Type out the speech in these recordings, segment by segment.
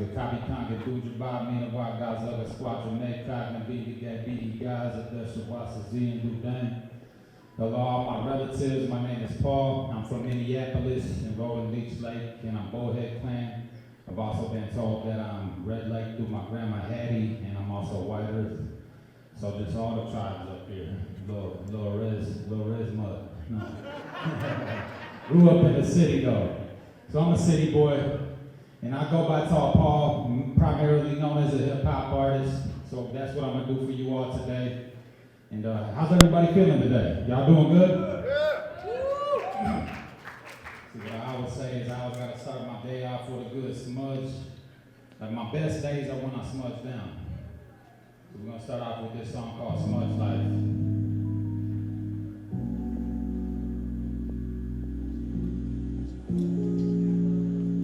Kanka, Kabi Kanka, Duja Ba, Mina Wa Gaza, Squadron, Nek, Kagna, Bidi, Gabidi, Gaza, Deshawasa, Z, and Dudan. Hello, all my relatives. My name is Paul. I'm from Minneapolis and Rolling Beach Lake, and I'm Bullhead Clan. I've also been told that I'm Red Lake through my grandma Hattie, and I'm also White Earth. So just all the tribes up here. Little Rez mud. No. Grew up in the city though. So I'm a city boy, and I go by Tall Paul, primarily known as a hip hop artist. So that's what I'm gonna do for you all today. And how's everybody feeling today? Y'all doing good? Yeah. See, what I always say is I always gotta start my day off with a good smudge. Like my best days are when I smudge down. So we're gonna start off with this song called Smudge Life.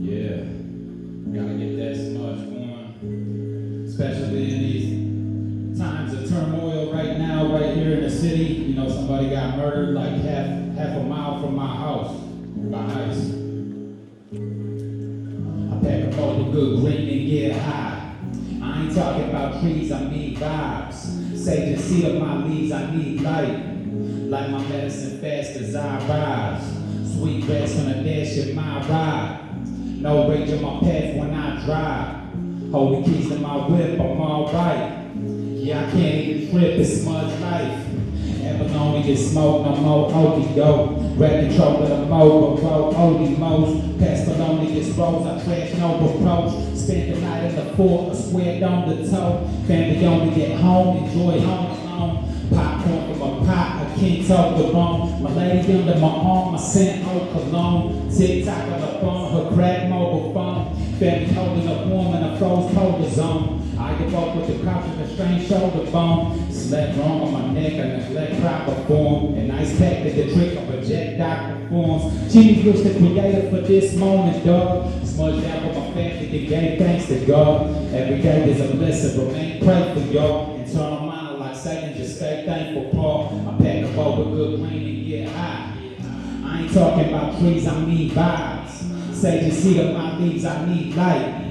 Yeah, gotta get that smudge going, especially in these times of turmoil right now, right here in the city. You know, somebody got murdered like half a mile from my house by ICE. I pack a bowl of good green and get high. I ain't talking about trees, I mean vibes. Sage and seed of my leaves, I need light. Like my medicine fast as I rise. Sweet rest on a dash in my ride. No rage on my path when I drive. Hold the keys to my whip, I'm alright. Yeah, I can't even trip, it's smudge life. Abalone get smoked, no more okie doke. Grab control of the mode, but roll oldie most. Pass baloney gets rolls, I trash no approach. Spend the night in the fort, a square dome to toe. Family only get home, enjoy home alone. Popcorn from a pot, a king talk the bone. My lady under my arm, my scent old cologne. Tick-tock on the phone, her crack mobile phone. Family holding a warm in a froze polar zone. I give up with the couch and a strange shoulder bone. Slept wrong on my neck, I neglect proper form. And ice pack is the trick of projectile forms. Jesus was the creator for this moment, dog. Smudged out with my family, they gave thanks to God. Every day is a blessing, remain pray for y'all. Internal mind like Satan, just stay thankful, Paul. I pack a bowl with good green and get high. I ain't talking about trees, I mean vibes. Sage and seed of my leaves, I need light.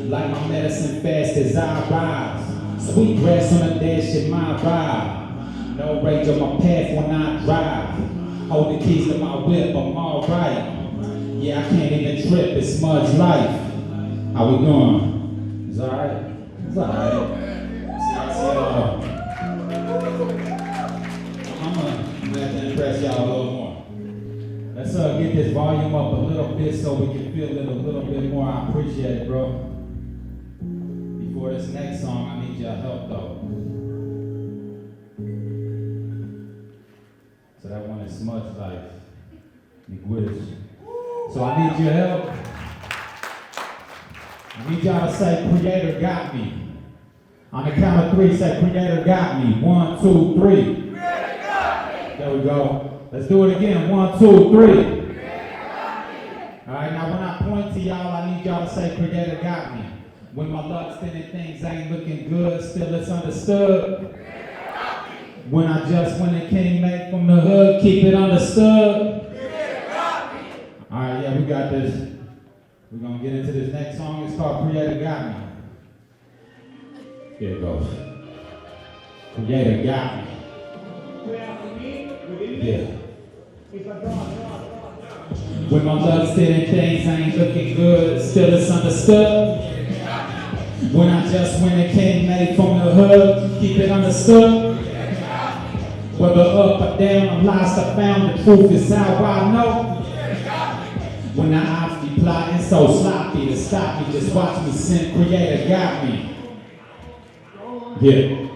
Like my medicine fast as I rise. Sweet rest on a dash in my ride. No rage on my path when I drive. Hold the keys to my whip, I'm alright. Yeah, I can't even trip, it's smudge life. How we doing? It's alright? It's alright. I'm glad to impress y'all a little more. Let's get this volume up a little bit so we can feel it a little bit more. I appreciate it, bro. Before this next song, I need your help though. So that one is Smudge Life. McWish. So I need your help. I need y'all to say, Creator got me. On the count of three, say, Creator got me. 1, 2, 3. Creator got me. There we go. Let's do it again. 1, 2, 3. Alright, now when I point to y'all, I need y'all to say, Creator got me. When my luck's thinning, things ain't looking good, still it's understood. When I just went and came back from the hood, keep it understood. Alright, yeah, we got this. We're gonna get into this next song. It's called Creator Got Me. Here it goes. Creator got me. Yeah. When my luck's thinning, things ain't looking good, still it's understood. When I just went and came made from the hood, keep it understood. Whether up or down, I'm lost, I found the truth is how I know. When I obviously plotting so sloppy to stop me, just watch me sin, Creator got me. Yeah.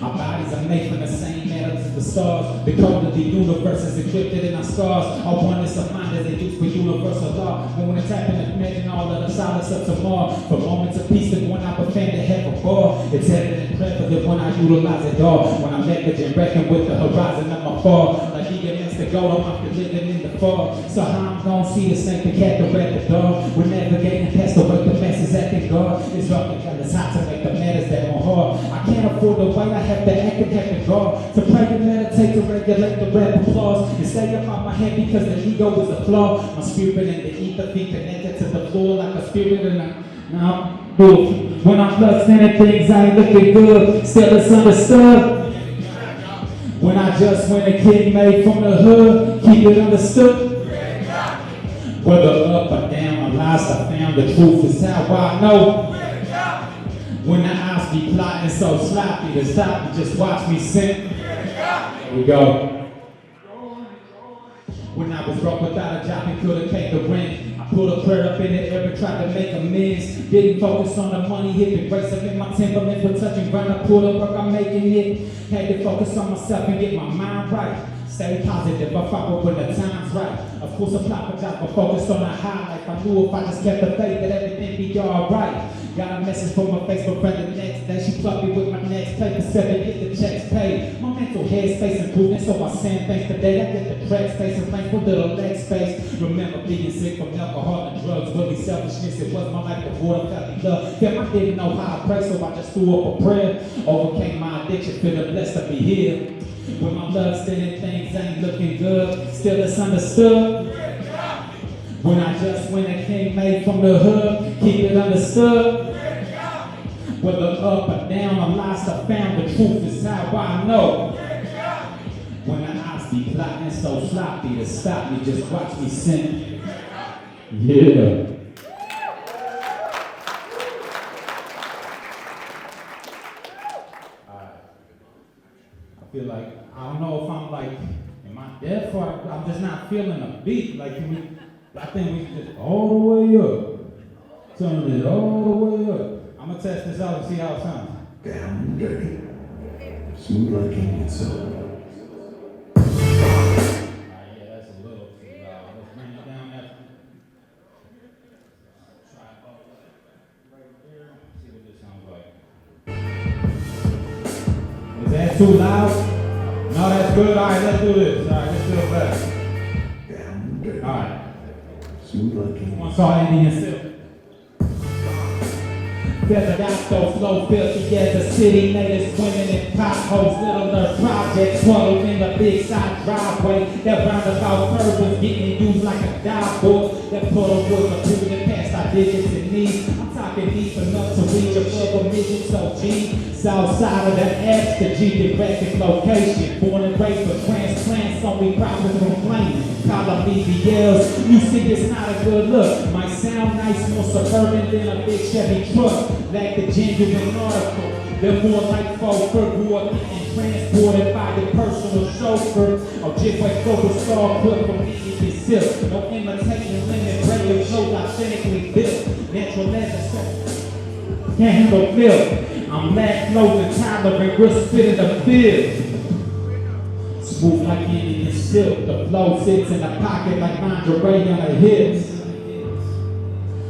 Our bodies are made from the same metals as the stars. The code of the universe is encrypted in our scars. Our oneness of mind is a use for universal law. When we tap in, imagine all of the silence of tomorrow. For moments of peace, that when I profane the heaven bar. It's evident prevalent when I utilize it all. When I'm negligent, reckon with the horizon of my fall. Like he against the goal, I'm after living in the fall. So how I'm gonna see the snake, the cat, the rat, the dog. We're navigating past the way the masses acting God. It's rough and it's hot to make the matters that on hard. I can't afford the way I have to act and have to guard. To pray and meditate to regulate the rap applause. And stay up on my head because the ego is a flaw. My spirit in the ether be connected to the floor like a spirit in a Now, when I'm flushed and things ain't looking good, still it's understood. When I just went a kid made from the hood, keep it understood. Whether up or down or lost, I found the truth is how I know. When the eyes be plotting so sloppy to stop and just watch me sing. There we go. When I was broke without a job and couldn't pay the rent, I pulled a prayer up in the air and tried to make amends. Didn't focus on the money, hit the brakes up in my temperament for touching ground. I pulled up work, I'm making it. Had to focus on myself and get my mind right. Stay positive, I follow when the time's right. Of course, apply for jobs, but focused on the high life. I knew if I just kept the faith that everything be alright. Got a message from my Facebook friend the next day. She plugged me with my next play for 7, get the checks paid. My mental headspace improving, so I send thanks today. I get the track space and thanks for little leg space. Remember being sick from alcohol and drugs, really selfishness. It was my life before I felt the love. Damn, I didn't know how to pray, so I just threw up a prayer. Overcame my addiction, feeling blessed to be here. When my love standing things ain't looking good, still it's understood. When I just went a king made from the hood, keep it understood. Whether up or down or lost, I found the truth is how I know. When the eyes be plotting so sloppy to stop me, just watch me sing. Yeah. I feel like, I don't know if I'm like, am I deaf or I'm just not feeling a beat. Like, I think we can just all the way up. Turn it all the way up. I'm gonna test this out and see how it sounds. Down and dirty. Smooth like Indian soul. Yeah, that's a little too loud. Let's bring it down that. Try it all right there. See what this sounds like. Is that too loud? No, that's good. All right, let's do this. All right, let's do it better. Down and dirty. All right. Smooth like Indian One saw Indian silk. Feathered out those flow built together, city natives, women in potholes, little earth projects, swaddled in the big side driveway. That roundabout curve was getting used like a dive board. That portal was approving past our digits and knees. I'm talking deep enough to reach above a midget, so G. South side of the X, the geographic location. Born and raised for transplants, only problems from playing. Call them BBLs, you see it's not a good look. Might sound nice, more suburban than a big Chevy truck. Like the genuine article, they're more like folk grew up getting transported by the personal chauffeur. Or just like global star put from me silk. No imitating limit, regular clothes authentically built. Natural leather, can't handle milk. I'm lactose intolerant, real spit in the field. Smooth like Indian silk, the flow sits in the pocket like lingerie on her hips.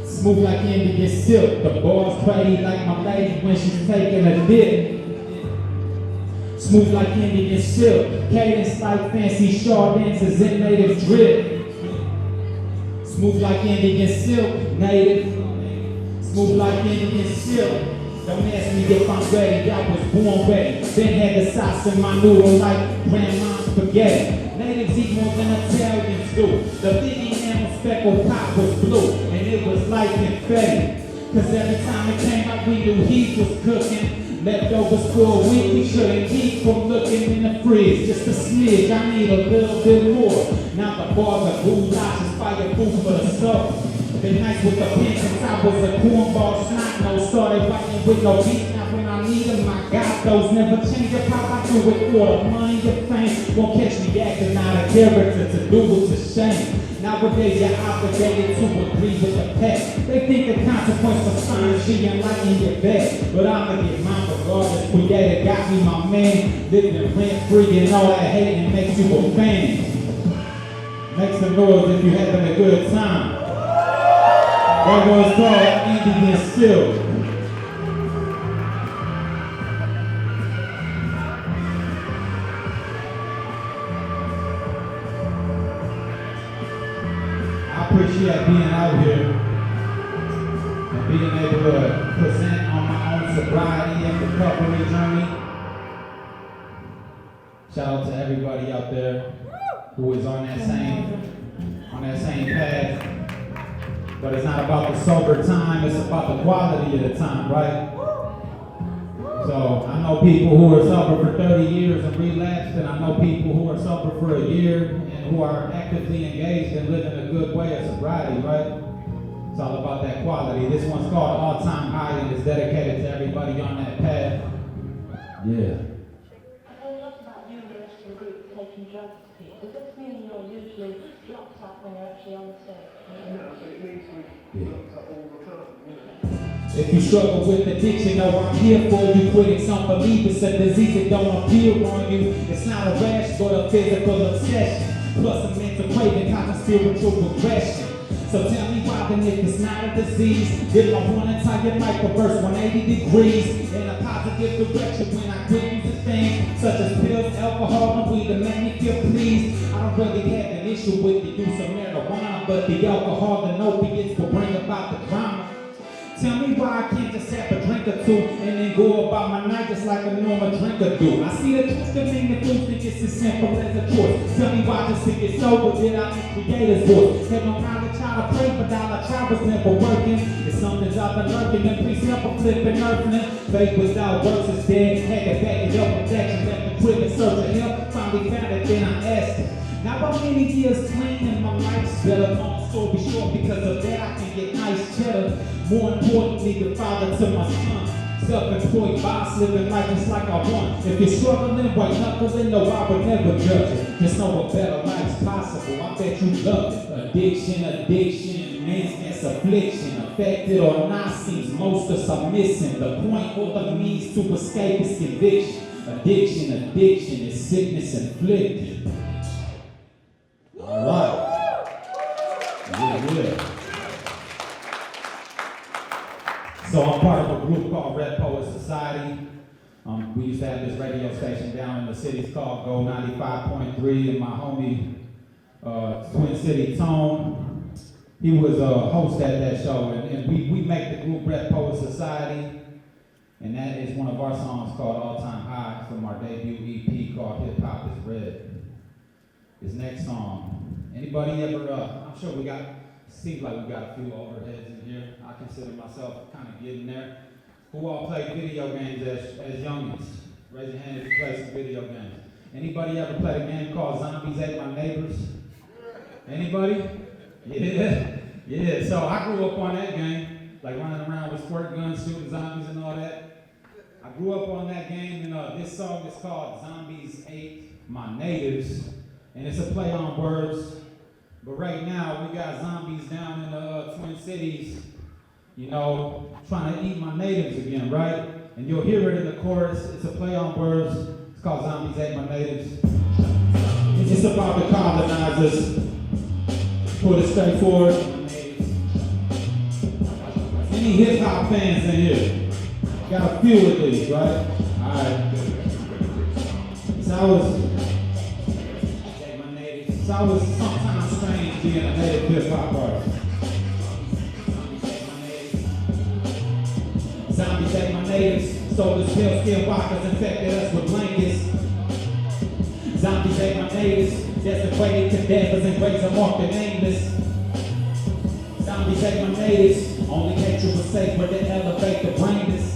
Smooth like Indian silk, the bars pretty like my lady when she's taking a dip. Smooth like Indian silk, cadence like fancy shawl dances in native drip. Smooth like Indian silk, native. Smooth like Indian silk. Don't ask me if I'm ready, I was born ready. Then had the sauce in my noodle like grandma's spaghetti. Natives eat more than Italians do. The big enamel speckled pot was blue, and it was like confetti. Cause every time it came out, we knew he was cooking. Leftovers for a week, we couldn't keep from looking in the fridge. Just a smidge, I need a little bit more. Now the bars are goulash, is fire food for the soul. Been nice with the pen since I was a cornball snot nose. Started writing with no beat, now when I need them, I got those. Never change up how I do it for the money and fame. Won't catch me acting out of character, to do it's a shame. Nowadays you're obligated to agree with the pet. They think the consequence of signs she ain't liking your bed. But I'ma get mine regardless, creator got me my man. Living rent free and all that hating makes you a fan. Make some noise if you're having a good time. That was called Indian Silk. I appreciate being out here and being able to present on my own sobriety and recovery journey. Shout out to everybody out there who is on that same path. But it's not about the sober time, it's about the quality of the time, right? So I know people who are sober for 30 years and relapsed, and I know people who are sober for a year and who are actively engaged and living a good way of sobriety, right? It's all about that quality. This one's called All Time High and is dedicated to everybody on that path. Yeah. I know a lot about you guys in group taking drugs. Does this mean you're usually locked up when you're actually on the stage? No, it means we looked up all the time. Yeah. If you struggle with addiction, know I'm here for you. Quitting, some believe it's a disease that don't appear on you. It's not a rash, but a physical obsession. Plus a mental craving, cause a spiritual progression. So tell me why then if it's not a disease, if I wanna tie your life reverse 180 degrees in a positive direction when I quit using things such as pills, alcohol, and weed to make me feel pleased. I don't really have an issue with the use of marijuana, but the alcohol and opiates will bring about the drama. Tell me why I can't just have a drink or two and then go about my night just like a normal drinker do. I see the twist of in the food, think it's as simple as a choice. Tell me why just to get sober did I need creator's voice. Had no knowledge how to pray, but all I tried was never working. If something's out there lurking, then please help a flipping earthling. Faith without works is dead. Had to back it up with action, left the crib in search of help. Finally found it, then I asked. Now how many years clean and my life's better? Long story short, because of that I can get nice cheddar. More importantly, the father to my son. Self-employed boss, living life just like I want. If you're struggling, white knuckling, no, I would never judge it. Just know a better life's possible. I bet you love it. Addiction, man's affliction. Affected or not, seems most of us are missing. The point or the means to escape is conviction. Addiction is sickness inflicted. All right. Yeah. So I'm part of a group called Red Poet Society. We used to have this radio station down in the city. It's called Go 95.3, and my homie, Twin City Tone, he was a host at that show. And we make the group Red Poet Society, and that is one of our songs called All Time High from our debut EP called Hip Hop is Red. This next song, anybody ever, I'm sure seems like we got a few overheads in here. I consider myself kind of getting there. Who all played video games as youngins? Raise your hand if you play some video games. Anybody ever played a game called Zombies Ate My Neighbors? Anybody? Yeah. So I grew up on that game, like running around with squirt guns, shooting zombies and all that. I grew up on that game, and this song is called Zombies Ate My Natives, and it's a play on words. But right now, we got zombies down in the Twin Cities, trying to eat my natives again, right? And you'll hear it in the chorus. It's a play on words. It's called Zombies Ate My Natives. It's about the colonizers. Put it straight forward. Any hip hop fans in here? Got a few of these, right? All right. So I was sometimes strange being a native hip hop artist. Zombies ate my natives, soldiers, pale skin walkers infected us with blankets. Zombies ate my natives, desecrated cadavers and graves are marked and nameless. Zombies ate my natives, only hatred was sacred to elevate the brainless.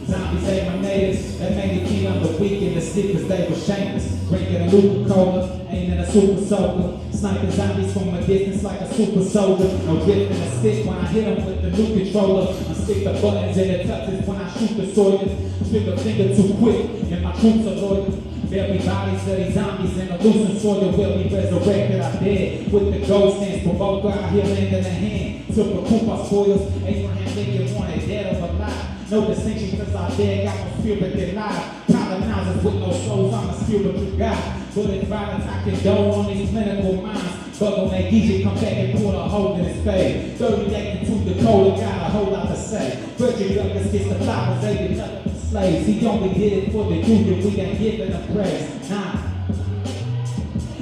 Zombies ate my natives, that made me feel I'm the weak and the sick cause they were shameless. Drinking a Nuka-Cola, aiming a super soaker. Sniping zombies from a distance like a super soldier. No grip in a stick when I hit them with the new controller. I stick the buttons and it touches when I shoot the soldiers. Trigger finger too quick and my troops are loyal. There'll be bodies of these zombies in the loosened soil will be resurrected. I dead with the ghost hands. Provoker out here lending a hand. Took a coup our spoils. Abraham Lincoln wanted dead or alive. No distinction cause our dead got no spirit that live. Colonizers with no souls, I'm a spiritual God. Bullet violence I condone on these clinical minds. Bug on that geezer, come back and put a hole in his face. 38 into the code, got a whole lot to say. Frederick Douglass gets the flowers, they did nothing for slaves. He only did it for the union, we ain't giving a praise. Nah.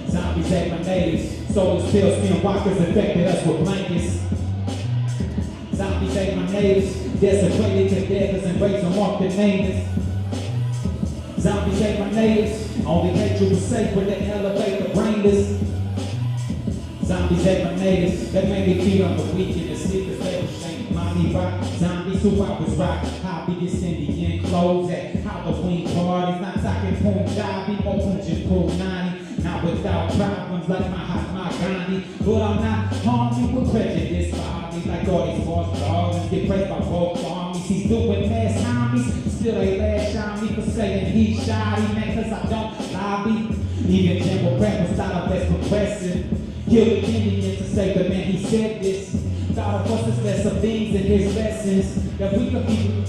Zombies ate my natives, soldiers, pale skin walkers infected us with blankets. Zombies ate my natives, desecrated cadavers and raised and marked and nameless. Zombies ate my natives, only hatred was sacred to elevate the brainless. Zombies ate my natives, they made me feel on the weekend and sleep cause they was shaking. Mommy rock, zombies who I was rock. Hobbyists in the enclosed at Halloween parties. Not talking Punjabi, more Punjab Punani. Not without problems like Mahatma Gandhi. But I'm not harming with prejudice. Bodies like all these false dogs get praised by both armies. He's doing mass homies, still they lash on me for saying he's shoddy, man, cause I don't lobby. Even General Pratt was thought of as progressive. Kill the Indian to say the man he said this. Thought of us as lesser things in his lessons that we could be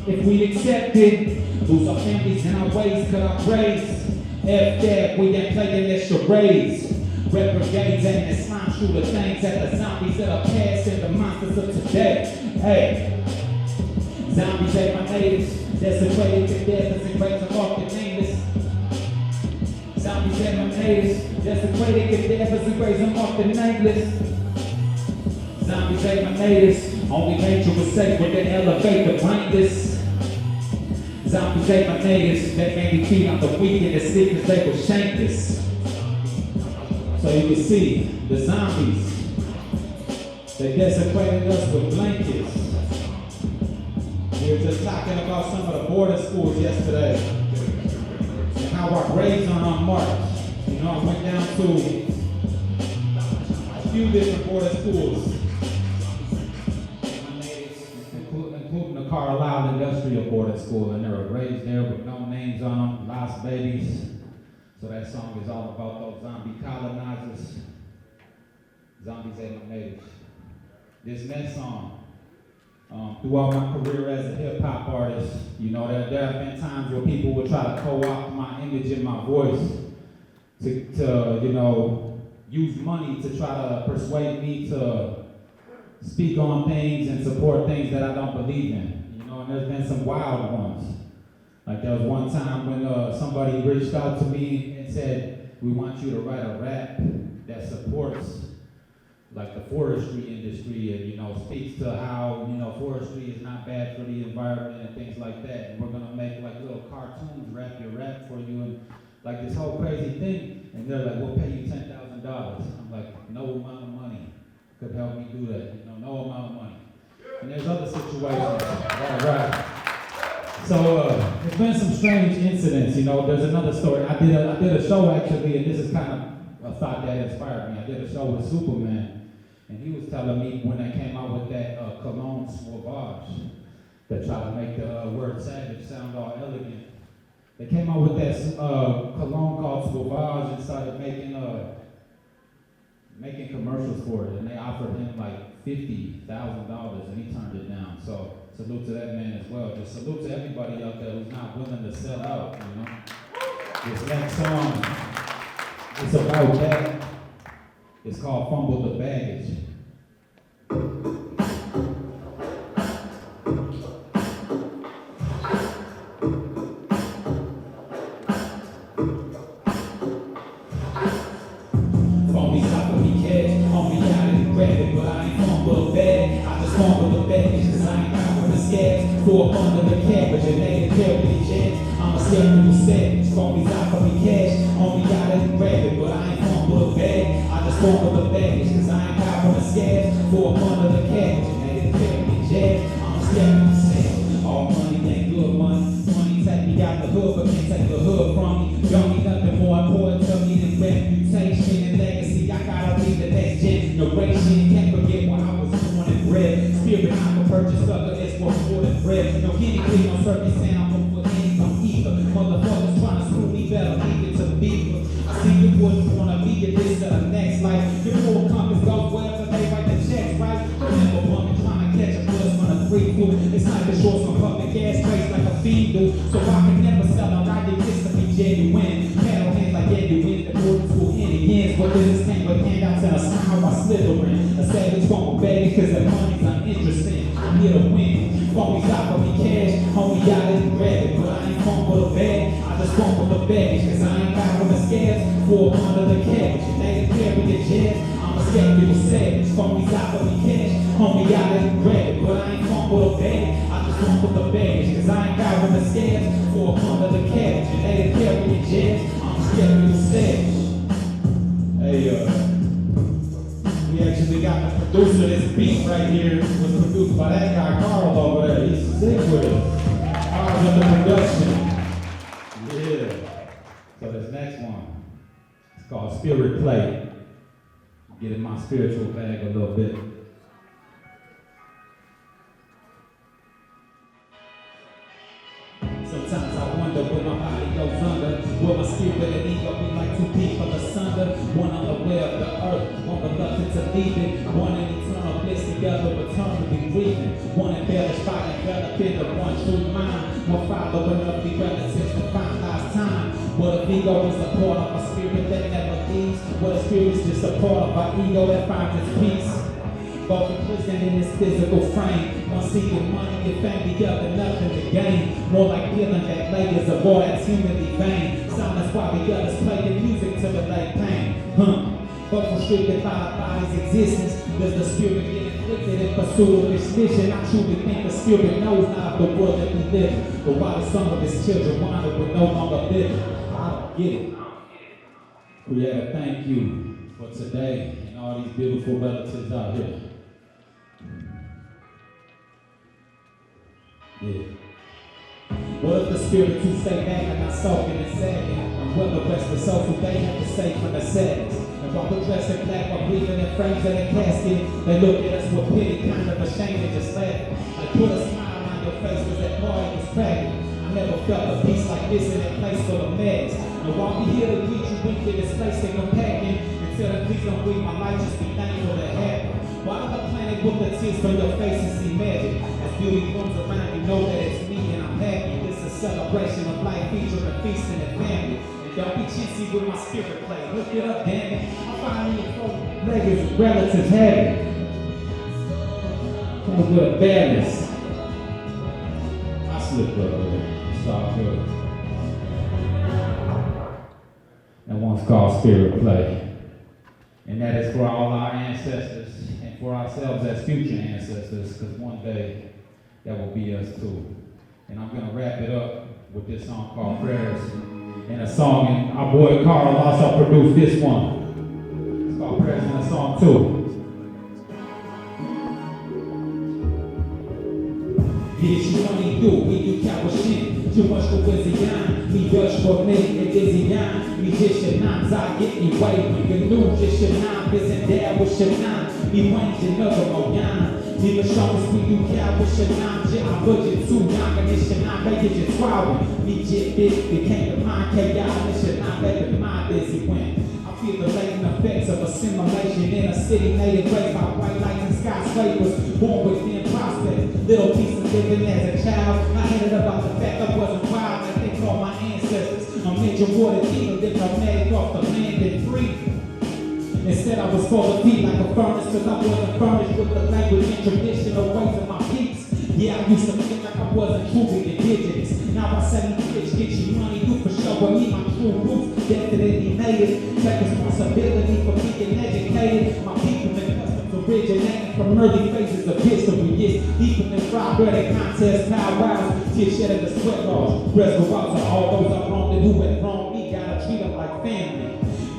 if we accepted. Lose our families and our ways, cut our praise. F that, we ain't playing that charades. Red brigades and the slime shooter things at the zombies that are past and the monsters of today. Hey, zombies ate my natives, desecrated to death and breaks them off the nameless. Zombies ate my natives, desecrated to death and breaks them off the nameless. Zombies ate my natives, only nature was sacred to elevate the brainless. Zombies ate my natives, that made me feed on the weekend and sleep cause they were shameless. So you can see, the zombies, they desecrated us with blankets. We were just talking about some of the border schools yesterday and how our grades are unmarked. You know, I went down to a few different border schools, including the Carlisle Industrial Border School, and there were grades there with no names on them, lost babies. So that song is all about those zombie colonizers. Zombies ate my natives. This next song, throughout my career as a hip hop artist, you know, there have been times where people would try to co-opt my image and my voice to you know, use money to try to persuade me to speak on things and support things that I don't believe in. You know, and there's been some wild ones. Like there was one time when somebody reached out to me and said, we want you to write a rap that supports like the forestry industry and, you know, speaks to how, you know, forestry is not bad for the environment and things like that. And we're gonna make like little cartoons, rap your rap for you and like this whole crazy thing. And they're like, we'll pay you $10,000. I'm like, no amount of money could help me do that. You know, no amount of money. And there's other situations. Right. So there's been some strange incidents, you know. There's another story. I did a show actually, and this is kind of a thought that inspired me. I did a show with Superman, and he was telling me when they came out with that cologne Sauvage that tried to make the word savage sound all elegant. They came out with that cologne called Sauvage and started making commercials for it, and they offered him like $50,000, and he turned it down. So salute to that man as well. Just salute to everybody out there who's not willing to sell out, you know. This next song, it's about that. It's called Fumble the Baggage. Go up under the cabbage and they can carry the jet. I'm a skeptical set, phonies out for me cash. Only got it and grab it, but I ain't fumble the bag. I just fumble the baggage, cause I ain't got from the scabs. Go up under the cabbage and they can carry the jet. I'm a skeptical set, all money ain't good money. Money take me out the hood, but can't take the hood from me. Don't need nothing more important to me than reputation and legacy. I gotta be the next generation. Can't forget when I was born and bred. Spirit I can purchase sucker, it's worth more than bread. No guinea pig, no circus, and I'm over any I'm either. Motherfuckers trying to screw me better, leave it to beaver. I see you wouldn't wanna be in this or the next life. Your poor compass goes wherever they write the checks, right? Remember woman trying to catch a bus on a free food. It's like the shorts on public gas race like a fiend do. So I can never sell out, I did this to be genuine. Paddle hands like Edwin, the boarding school Indians. But business came with handouts and a smile by slithering. A savage phone baby, cause the money's uninteresting. I'm here to win. Phonies out for me cash, homie got it and grab it. But I ain't fumble the bag, I just fumble the baggage. Cause I ain't got from the scabs, for under the cabbage. And they can carry the jet, I'm a skeptical savage. Phonies out for me cash, homie got it and grab it. But I ain't fumble the bag, I just fumble the baggage. Cause I ain't got from the scabs, for under the cabbage. And they can carry the jet, I'm a skeptical savage. Hey, on the production. Yeah. So this next one, it's called Spirit Play. Get in my spiritual bag a little bit. Sometimes I wonder when my body goes under, will my spirit and ego be like two people asunder? One unaware of the earth, one reluctant to leave it, one in eternal bliss together, return to be breathing. One embellished by enveloping the one true mind, one following of the relatives to find last time. What if ego is a part of a spirit that never leaves? What if spirit is just a part of our ego that finds its peace? Both imprisoned in this physical frame, one seeking money and fame, the other nothing to gain. More like peeling back layers of all that's humanly vain. Silence while the others play the music to relate pain. Both restricted by the body's existence. Does the spirit get inflicted in pursuit of its mission? I truly think the spirit knows not the world that we live in. But why do some of his children wind up with no longer living? I don't get it. Creator, thank you for today and all these beautiful relatives out here. Yeah. What if the spirit who stay nagging, not sulking and sagging? And what the rest of the souls who they have to say from the sadness? And while we're dressed in black, while breathing in frames in a casket, they look at us with pity, kind of ashamed and just laughing. Like put a smile on your face, cause that party was cracking. I never felt a peace like this in a place full of madness. And while we here to greet you, we get this place and compacting. Until the please don't breathe my life, just be thankful to have it. Why the planet with the tears from your face and see magic? As beauty comes around, you know that it's me and I'm happy. This is a celebration of life, featuring feasting and family. And don't be chintzy with my spirit play. Look it up, damn it. I finally folk legacy relatives have it. Come with a balance. I slipped up there. It's all good. And one's called Spirit Play. And that is for all our ancestors and for ourselves as future ancestors, because one day that will be us too. And I'm going to wrap it up with this song called Prayers. And a song, and our boy Carl also produced this one. It's called Prayers and a song too. Get you money do, we do coward shit. Too much for Wizzy, we Dutch for me, and Dizzy, we just your nines, I get me way. We can lose just your nine, busy there with your nine. We want you another Moyana. We the strongest, we do cow with your nine. I budget too young, and it's your nine, they get your 12. We jet big, we came to mind, chaos, it's your nine, baby, my busy win. I feel the latent effects of assimilation in a city native raised by white lights and skyscrapers, born with thin prospects. Little piece of living as a child, I hated about the fact I wasn't wild like they called my ancestors. I'm major water dealer, lived nomadic off the land and free. Instead I was full of feet like a furnace, cause I wasn't furnished with the language and traditional ways of my peeps. Yeah, I used to think like I wasn't truly indigenous. Now I say, bitch, get you money, you for sure, but me, my true roots, definitely native. Take responsibility for being educated. My people and customs originating from early phases of history. Yes, deeper than fried bread and contest, powwows, tear shedding the sweat laws. Reservoirs to all those I wronged and who went wrong me, gotta treat them like family.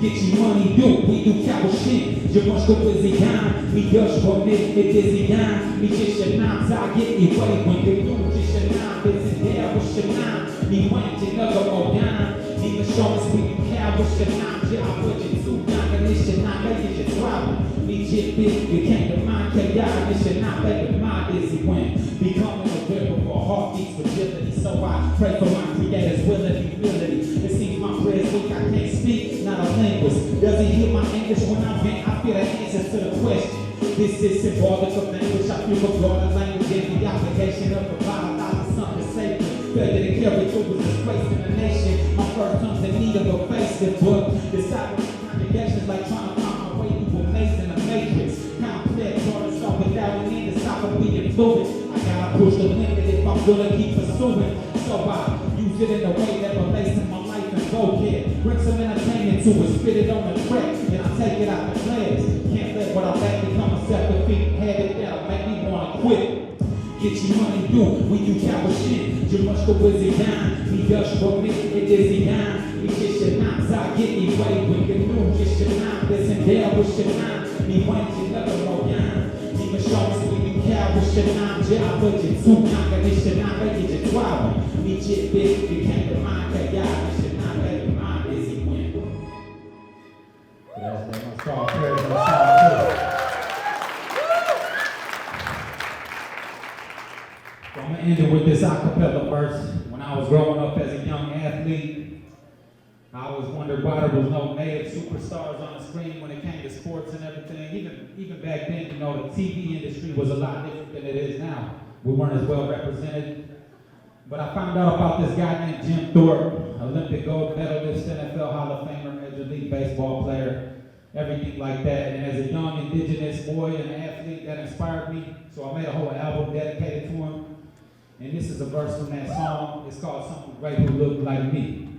Get you money, we do coward shit. You must go busy down. We Dutch for me, it dizzy down. We just your nines, I get you way when you do just your nine. Busy there with your nine. Me want you never go down. Even show us we do cow with your nine. Yeah, I put you too young and it's your nine, baby, it's your 12. Me jet big, you came to mind, chaos, it's your nine, baby, my busy win. Becoming a river for heartbeats, fragility. So I pray for my creator's will and humility. It seems my prayers weak, I can't speak, not a linguist. Does he hear my English when I vent? I feel the answers to the question. This is symbolic of language. I feel a broader language and the obligation of revitalizing something sacred. Failure to carry through was displaced in the nation. My first comes in need of a facelift, but disciple congregations like trying to find my way through a maze in a matrix. Complex, hard to stop without an end to stop it being fluid. I gotta push the limit if I'm gonna keep pursuing. So I use it in a way that relates to my life and vocab. Bring some entertainment to it, spit it on the track, and I take it out the class. Can't let what I lack become a self-defeating habit that'll make me wanna quit. Get your money we do coward shit. You must go busy down. We Dutch for me, it dizzy down. We just your nines, I get me way when you do just your nine. Listen there with your nine. Me want you never more young. Even show us we do cow Shenanji, I put you two, knock and this Shenanji, get your 12. Meet your bitch, you can't remind that y'all, Shenanji, every mind is he win. That's my star, praise my star, So I'm gonna end it with this acapella verse. When I was growing up as a young athlete, I always wondered why there was no native superstars on the screen when it came to sports and everything. Even back then, you know, the TV industry was a lot different than it is now. We weren't as well represented. But I found out about this guy named Jim Thorpe, Olympic gold medalist, NFL Hall of Famer, Major League Baseball player, everything like that. And as a young indigenous boy and athlete, that inspired me. So I made a whole album dedicated to him. And this is a verse from that song. It's called Someone Great Who Looked Like Me.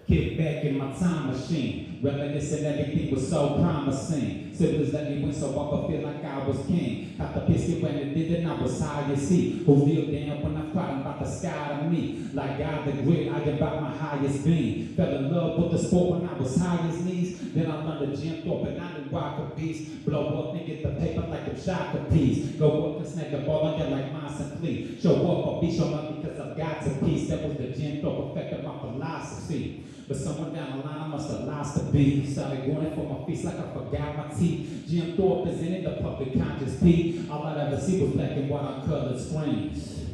Kick back in my time machine, reminiscing everything was so promising. Siblings let me win so I could feel like I was king. Got the biscuit when it did and I was high, you see. Who feel down when I'm crying about the sky to me. Like God the great, I am about my highest being. Fell in love with the sport when I was high as knees. Then I learned to Jim Thorpe and I knew I could beast. Blow up and get the paper like a shocker piece. Go up and snag the ball under like mine simply. Show up or be shown up because I've got to peace. That was the Jim Thorpe effect of my philosophy. But somewhere down the line I must have lost the beat. Started going for my face like I forgot my teeth. Jim Thorpe is in the public conscious peak. All I'd ever see was black and white on colored screens.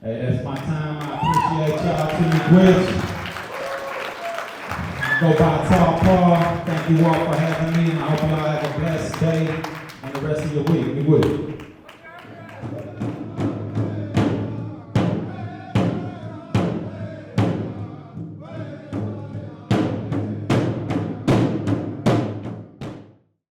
Hey, that's my time. I appreciate y'all. Team Grizz. I go by Tall Paul. Thank you all for having me, and I hope y'all have a blessed day and the rest of your week. We will.